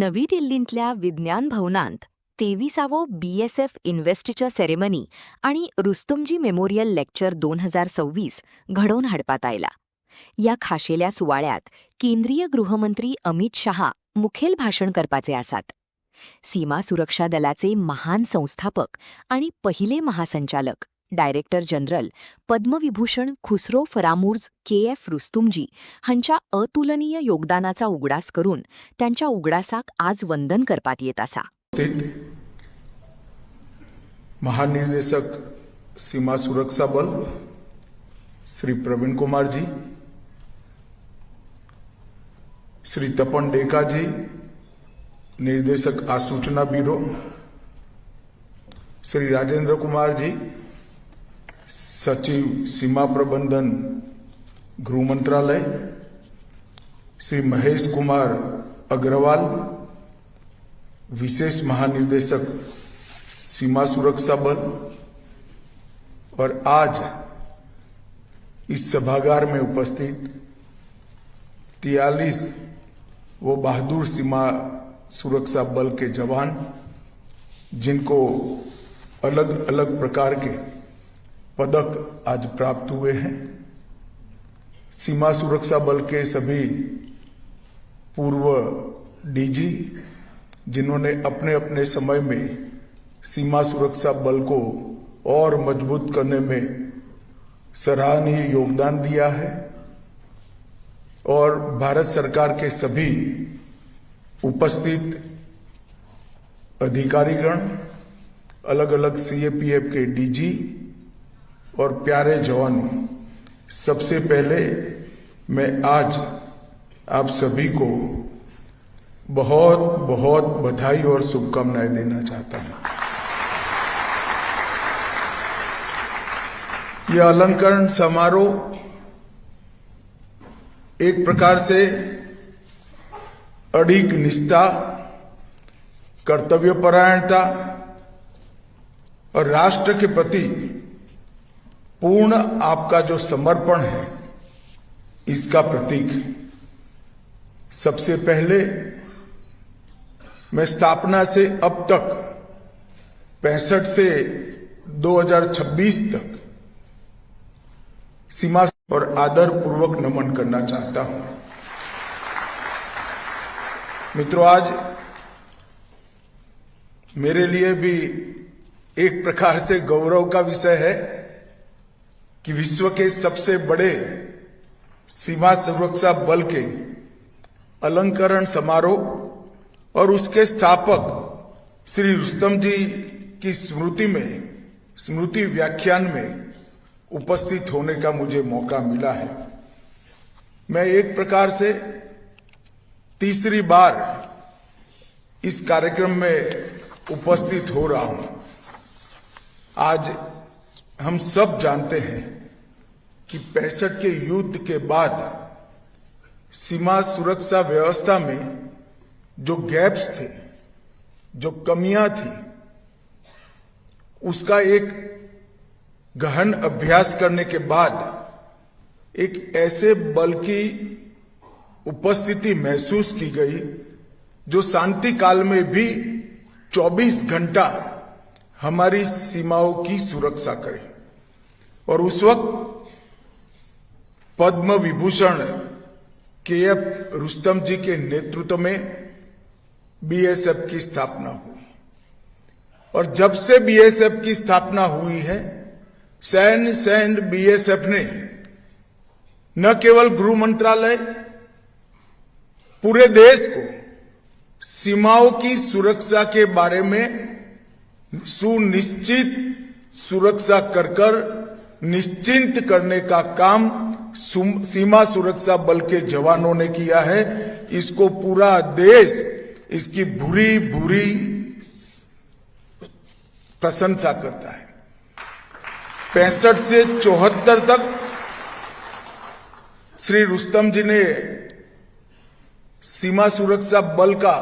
नवी दिल्लीतल्या विज्ञान भवनांत 23वो BSF इन्व्हेस्टच्या सेरेमनी आणि रुस्तुमजी मेमोरियल लेक्चर 2026 घडोवन हाडपात आयला. या खाशेल्या सुवाळ्यात केंद्रीय गृहमंत्री अमित शहा मुखेल भाषण करपाचे आसात. सीमा सुरक्षा दलाचे महान संस्थापक आणि पहिले महासंचालक डायरेक्टर जनरल पद्मविभूषण खुसरो फरामूर्ज KF रुस्तुमजी हांच्या अतुलनीय योगदानाचा उगडास करून त्यांच्या उगडासाक आज वंदन करपात येत आसा. महानिर्देशक सीमा सुरक्षा बल श्री प्रवीण कुमार जी, श्री तपन डेका जी, निर्देशक आसूचना ब्यूरो, श्री राजेंद्र कुमार जी, सचिव सीमा प्रबंधन गृह मंत्रालय, श्री महेश कुमार अग्रवाल, विशेष महानिर्देशक सीमा सुरक्षा बल, और आज इस सभागार में उपस्थित 43 वो बहादुर सीमा सुरक्षा बल के जवान, जिनको अलग अलग प्रकार के पदक आज प्राप्त हुए हैं. सीमा सुरक्षा बल के सभी पूर्व DG, जिन्होंने अपने अपने समय में सीमा सुरक्षा बल को और मजबूत करने में सराहनीय योगदान दिया है, और भारत सरकार के सभी उपस्थित अधिकारीगण, अलग अलग CAPF के DG और प्यारे जवानों, सबसे पहले मैं आज आप सभी को बहुत बहुत बधाई और शुभकामनाएं देना चाहता हूं. यह अलंकरण समारोह एक प्रकार से अडिग निष्ठा, कर्तव्यपरायणता और राष्ट्र के प्रति पूर्ण आपका जो समर्पण है, इसका प्रतीक. सबसे पहले मैं स्थापना से अब तक 65 से 2026 तक सीमा और आदर पूर्वक नमन करना चाहता हूं. मित्रों, आज मेरे लिए भी एक प्रकार से गौरव का विषय है कि विश्व के सबसे बड़े सीमा सुरक्षा बल के अलंकरण समारोह और उसके स्थापक श्री रुस्तम जी की स्मृति व्याख्यान में उपस्थित होने का मुझे मौका मिला है. मैं एक प्रकार से तीसरी बार इस कार्यक्रम में उपस्थित हो रहा हूं. आज हम सब जानते हैं कि 65 के युद्ध के बाद सीमा सुरक्षा व्यवस्था में जो गैप्स थे, जो कमियां थी, उसका एक गहन अभ्यास करने के बाद एक ऐसे बल की उपस्थिति महसूस की गई जो शांति काल में भी 24 घंटा हमारी सीमाओं की सुरक्षा करे. और उस वक्त पद्म विभूषण KF रुस्तम जी के नेतृत्व में BSF की स्थापना हुई. और जब से BSF की स्थापना हुई है, सैन्य BSF ने न केवल गृह मंत्रालय, पूरे देश को सीमाओं की सुरक्षा के बारे में सुनिश्चित सुरक्षा कर निश्चिंत करने का काम सीमा सुरक्षा बल के जवानों ने किया है. इसको पूरा देश इसकी भूरी भूरी प्रशंसा करता है. 65 से 74 तक श्री रुस्तम जी ने सीमा सुरक्षा बल का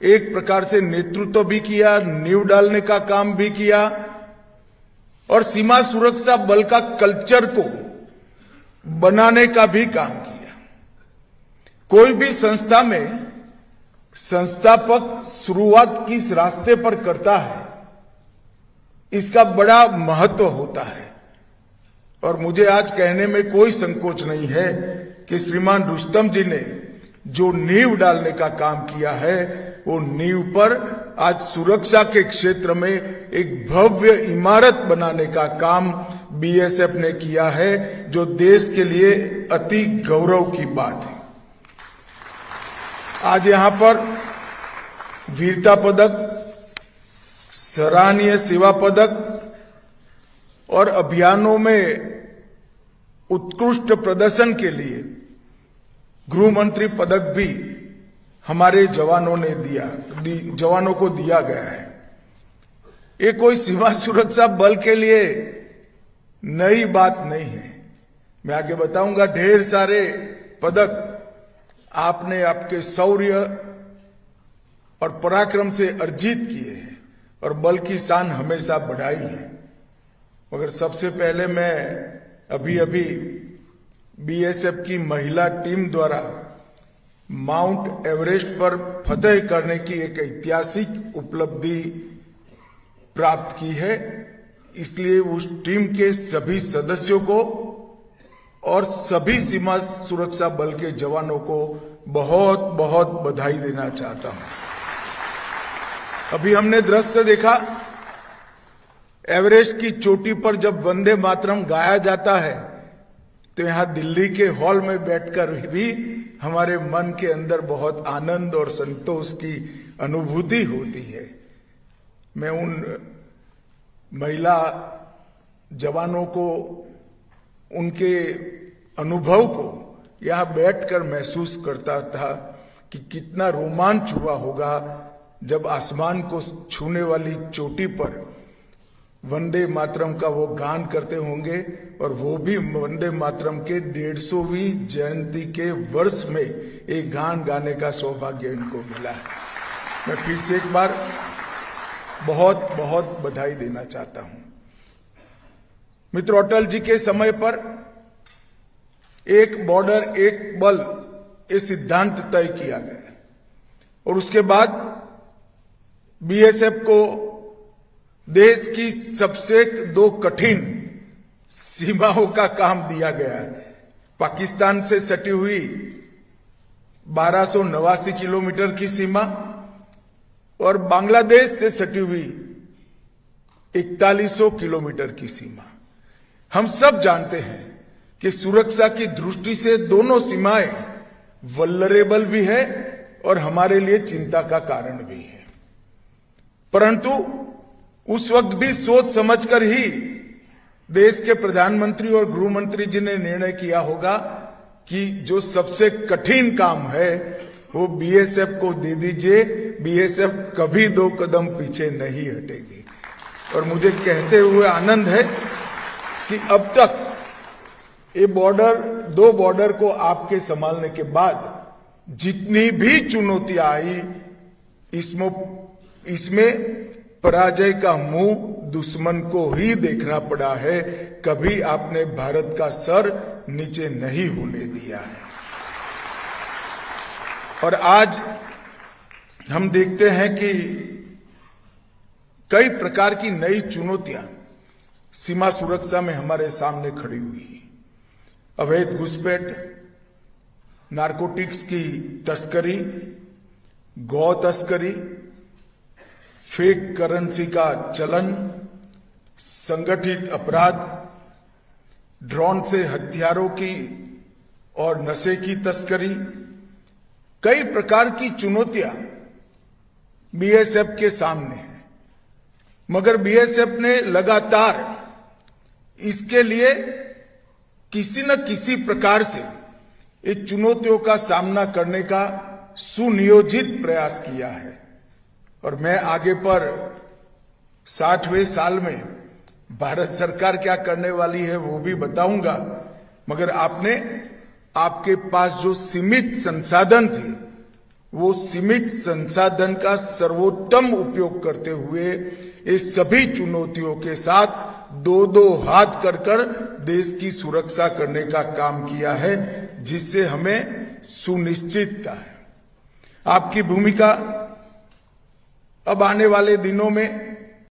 एक प्रकार से नेतृत्व भी किया, नींव डालने का काम भी किया, और सीमा सुरक्षा बल का कल्चर को बनाने का भी काम किया. कोई भी संस्था में संस्थापक शुरुआत किस रास्ते पर करता है, इसका बड़ा महत्व होता है। और मुझे आज कहने में कोई संकोच नहीं है कि श्रीमान रुस्तम जी ने जो नींव डालने का काम किया है, वो नींव पर आज सुरक्षा के क्षेत्र में एक भव्य इमारत बनाने का काम बीएसएफ ने किया है, जो देश के लिए अति गौरव की बात है। आज यहां पर वीरता पदक, सराहनीय सेवा पदक और अभियानों में उत्कृष्ट प्रदर्शन के लिए गृह मंत्री पदक भी हमारे जवानों को दिया गया है। ये कोई सीमा सुरक्षा बल के लिए नई बात नहीं है। मैं आगे बताऊंगा, ढेर सारे पदक आपने आपके शौर्य और पराक्रम से अर्जित किए हैं और बल की शान हमेशा बढ़ाई है। मगर सबसे पहले मैं अभी बीएसएफ की महिला टीम द्वारा माउंट एवरेस्ट पर फतह करने की एक ऐतिहासिक उपलब्धि प्राप्त की है, इसलिए उस टीम के सभी सदस्यों को और सभी सीमा सुरक्षा बल के जवानों को बहुत बहुत बधाई देना चाहता हूं। अभी हमने दृश्य देखा, एवरेस्ट की चोटी पर जब वंदे मातरम गाया जाता है तो यहां दिल्ली के हॉल में बैठकर भी हमारे मन के अंदर बहुत आनंद और संतोष की अनुभूति होती है। मैं उन महिला जवानों को, उनके अनुभव को यहां बैठकर महसूस करता था कि कितना रोमांच हुआ होगा जब आसमान को छूने वाली चोटी पर वंदे मातरम का वो गान करते होंगे, और वो भी वंदे मातरम के 150वीं जयंती के वर्ष में एक गान गाने का सौभाग्य इनको मिला है। मैं फिर से एक बार बहुत बहुत बधाई देना चाहता हूं। मित्र, अटल जी के समय पर एक बॉर्डर एक बल, ये सिद्धांत तय किया गया और उसके बाद बीएसएफ को देश की सबसे 2 कठिन सीमाओं का काम दिया गया है। पाकिस्तान से सटी हुई 1289 किलोमीटर की सीमा और बांग्लादेश से सटी हुई 4100 किलोमीटर की सीमा। हम सब जानते हैं कि सुरक्षा की दृष्टि से दोनों सीमाएं वल्नरेबल भी है और हमारे लिए चिंता का कारण भी है, परंतु उस वक्त भी सोच समझकर ही देश के प्रधानमंत्री और गृह मंत्री जी ने निर्णय किया होगा कि जो सबसे कठिन काम है वो बीएसएफ को दे दीजिए। बीएसएफ कभी 2 कदम पीछे नहीं हटेगी। और मुझे कहते हुए आनंद है कि अब तक ये बॉर्डर, 2 बॉर्डर को आपके संभालने के बाद जितनी भी चुनौतियां आई, इसमें पराजय का मुंह दुश्मन को ही देखना पड़ा है। कभी आपने भारत का सर नीचे नहीं होने दिया है। और आज हम देखते हैं कि कई प्रकार की नई चुनौतियां सीमा सुरक्षा में हमारे सामने खड़ी हुई है। अवैध घुसपैठ, नारकोटिक्स की तस्करी, गौ तस्करी, फेक करेंसी का चलन, संगठित अपराध, ड्रोन से हथियारों की और नशे की तस्करी, कई प्रकार की चुनौतियां बीएसएफ के सामने हैं। मगर बीएसएफ ने लगातार इसके लिए किसी न किसी प्रकार से इन चुनौतियों का सामना करने का सुनियोजित प्रयास किया है। और मैं आगे पर 60वें साल में भारत सरकार क्या करने वाली है वो भी बताऊंगा, मगर आपके पास जो सीमित संसाधन थे, वो सीमित संसाधन का सर्वोत्तम उपयोग करते हुए इस सभी चुनौतियों के साथ 2-2 हाथ कर देश की सुरक्षा करने का काम किया है, जिससे हमें सुनिश्चितता है। आपकी भूमिका अब आने वाले दिनों में